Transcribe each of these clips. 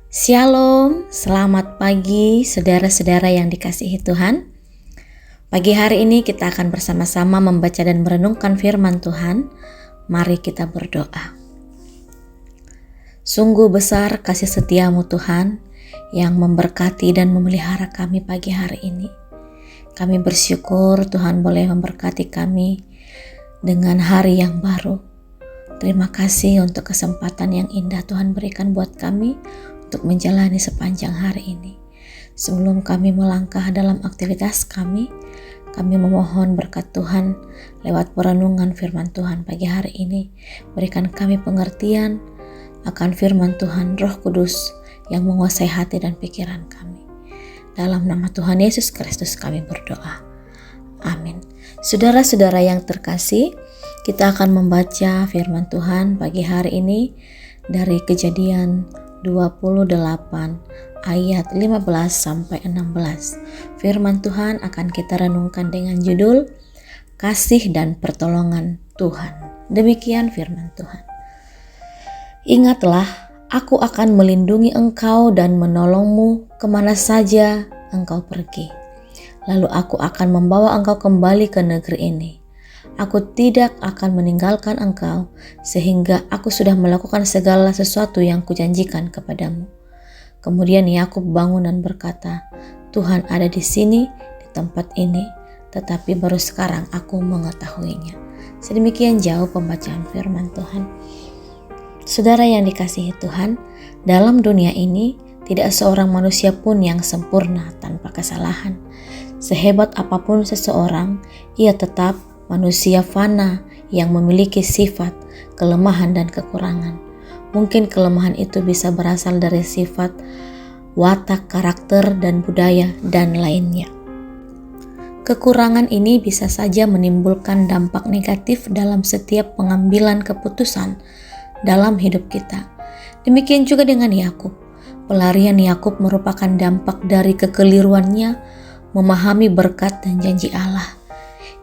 Shalom, selamat pagi saudara-saudara yang dikasihi Tuhan. Pagi hari ini kita akan bersama-sama membaca dan merenungkan firman Tuhan. Mari kita berdoa. Sungguh besar kasih setiamu Tuhan yang memberkati dan memelihara kami pagi hari ini. Kami bersyukur Tuhan boleh memberkati kami dengan hari yang baru. Terima kasih untuk kesempatan yang indah Tuhan berikan buat kami untuk menjalani sepanjang hari ini. Sebelum kami melangkah dalam aktivitas kami memohon berkat Tuhan lewat perenungan firman Tuhan pagi hari ini. Berikan kami pengertian akan firman Tuhan, Roh Kudus yang menguasai hati dan pikiran kami. Dalam nama Tuhan Yesus Kristus kami berdoa. Amin. Saudara-saudara yang terkasih, kita akan membaca firman Tuhan pagi hari ini dari Kejadian 28 ayat 15 sampai 16. Firman Tuhan akan kita renungkan dengan judul Kasih dan Pertolongan Tuhan. Demikian firman Tuhan. Ingatlah, aku akan melindungi engkau dan menolongmu kemana saja engkau pergi. Lalu aku akan membawa engkau kembali ke negeri ini. Aku tidak akan meninggalkan engkau sehingga aku sudah melakukan segala sesuatu yang kujanjikan kepadamu. Kemudian Yakub bangun dan berkata, Tuhan ada di sini, di tempat ini, tetapi baru sekarang aku mengetahuinya. Sedemikian jauh pembacaan firman Tuhan. Saudara yang dikasihi Tuhan, dalam dunia ini tidak seorang manusia pun yang sempurna tanpa kesalahan. Sehebat apapun seseorang, ia tetap manusia fana yang memiliki sifat, kelemahan dan kekurangan. Mungkin kelemahan itu bisa berasal dari sifat, watak, karakter, dan budaya, dan lainnya. Kekurangan ini bisa saja menimbulkan dampak negatif dalam setiap pengambilan keputusan dalam hidup kita. Demikian juga dengan Yakub. Pelarian Yakub merupakan dampak dari kekeliruannya memahami berkat dan janji Allah.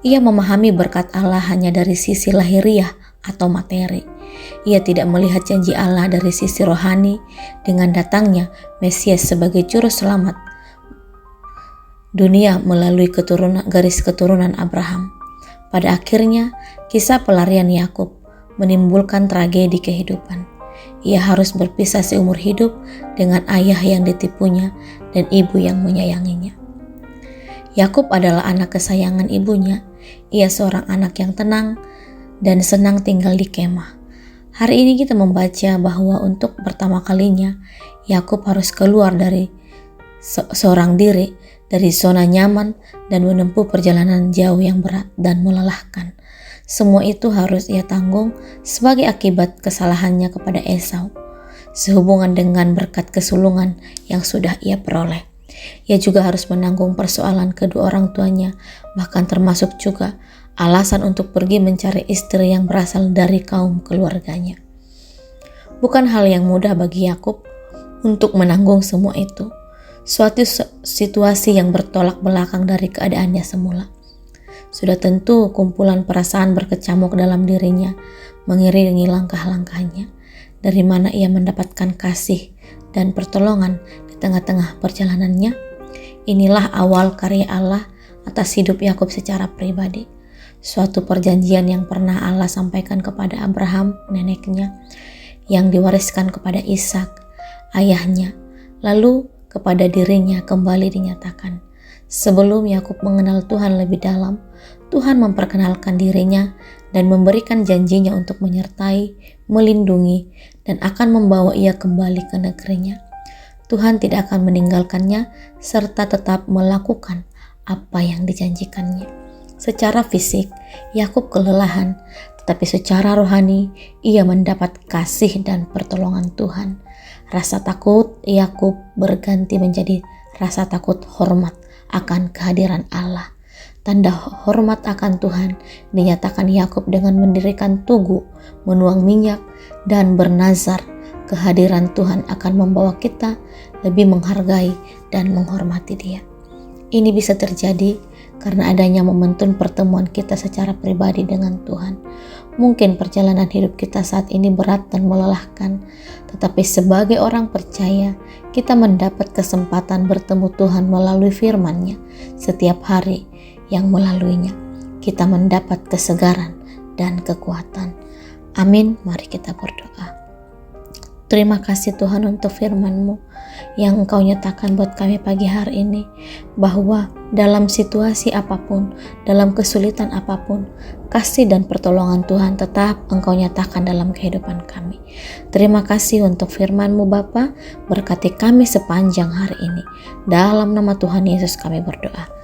Ia memahami berkat Allah hanya dari sisi lahiriah atau materi. Ia tidak melihat janji Allah dari sisi rohani dengan datangnya Mesias sebagai juru selamat dunia melalui garis keturunan Abraham. Pada akhirnya, kisah pelarian Yakub menimbulkan tragedi kehidupan. Ia harus berpisah seumur hidup dengan ayah yang ditipunya dan ibu yang menyayanginya. Yakub adalah anak kesayangan ibunya. Ia seorang anak yang tenang dan senang tinggal di kemah. Hari ini kita membaca bahwa untuk pertama kalinya Yakub harus keluar dari seorang diri, dari zona nyaman dan menempuh perjalanan jauh yang berat dan melelahkan. Semua itu harus ia tanggung sebagai akibat kesalahannya kepada Esau, sehubungan dengan berkat kesulungan yang sudah ia peroleh. Ia juga harus menanggung persoalan kedua orang tuanya, bahkan termasuk juga alasan untuk pergi mencari istri yang berasal dari kaum keluarganya. Bukan hal yang mudah bagi Yakub untuk menanggung semua itu. Suatu situasi yang bertolak belakang dari keadaannya semula. Sudah tentu kumpulan perasaan berkecamuk dalam dirinya, mengiringi langkah-langkahnya. Dari mana ia mendapatkan kasih dan pertolongan di tengah-tengah perjalanannya? Inilah awal karya Allah atas hidup Yakub secara pribadi. Suatu perjanjian yang pernah Allah sampaikan kepada Abraham, neneknya, yang diwariskan kepada Ishak, ayahnya, lalu kepada dirinya kembali dinyatakan. Sebelum Yakub mengenal Tuhan lebih dalam, Tuhan memperkenalkan dirinya dan memberikan janjinya untuk menyertai, melindungi, dan akan membawa ia kembali ke negerinya. Tuhan tidak akan meninggalkannya serta tetap melakukan apa yang dijanjikannya. Secara fisik, Yakub kelelahan, tetapi secara rohani, ia mendapat kasih dan pertolongan Tuhan. Rasa takut Yakub berganti menjadi rasa takut hormat akan kehadiran Allah. Tanda hormat akan Tuhan dinyatakan Yakub dengan mendirikan tugu, menuang minyak, dan bernazar. Kehadiran Tuhan akan membawa kita lebih menghargai dan menghormati Dia. Ini bisa terjadi karena adanya momentum pertemuan kita secara pribadi dengan Tuhan. Mungkin perjalanan hidup kita saat ini berat dan melelahkan, tetapi sebagai orang percaya, kita mendapat kesempatan bertemu Tuhan melalui firman-Nya setiap hari, yang melaluinya kita mendapat kesegaran dan kekuatan. Amin. Mari kita berdoa. Terima kasih Tuhan untuk firman-Mu yang Engkau nyatakan buat kami pagi hari ini, bahwa dalam situasi apapun, dalam kesulitan apapun, kasih dan pertolongan Tuhan tetap Engkau nyatakan dalam kehidupan kami. Terima kasih untuk firman-Mu Bapa, berkati kami sepanjang hari ini. Dalam nama Tuhan Yesus kami berdoa.